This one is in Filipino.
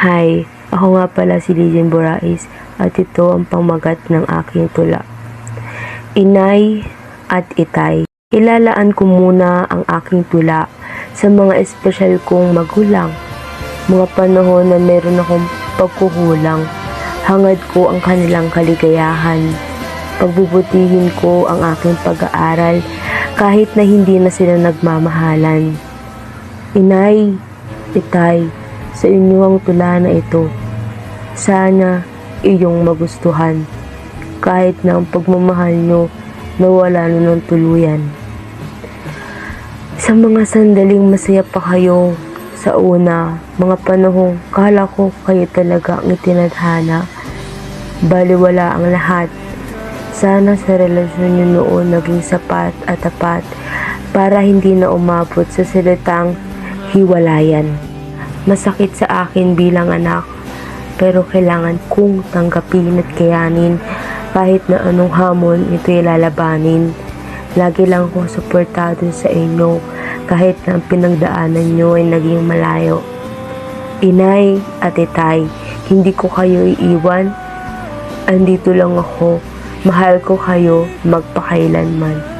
Hi, ako nga pala si Lijen Borais at ito ang pamagat ng aking tula. Inay at Itay. Ilalaan ko muna ang aking tula sa mga espesyal kong magulang. Mga panahon na meron akong pagkukulang, hangad ko ang kanilang kaligayahan. Pagbubutihin ko ang aking pag-aaral kahit na hindi na sila nagmamahalan. Inay, Itay, sa inyo ang tula na ito. Sana iyong magustuhan, kahit na ang pagmamahal nyo nawala na ng tuluyan. Sa mga sandaling masaya pa kayo, sa una, mga panahong kala ko kayo talaga ang itinadhana. Baliwala ang lahat. Sana sa relasyon nyo noon naging sapat at tapat para hindi na umabot sa salitang hiwalayan. Masakit sa akin bilang anak, pero kailangan kong tanggapin at kayanin kahit na anong hamon ito'y lalabanin. Lagi lang akong suportado sa inyo kahit na ang pinagdaanan nyo ay naging malayo. Inay at Itay, hindi ko kayo iiwan. Andito lang ako, mahal ko kayo magpakailanman.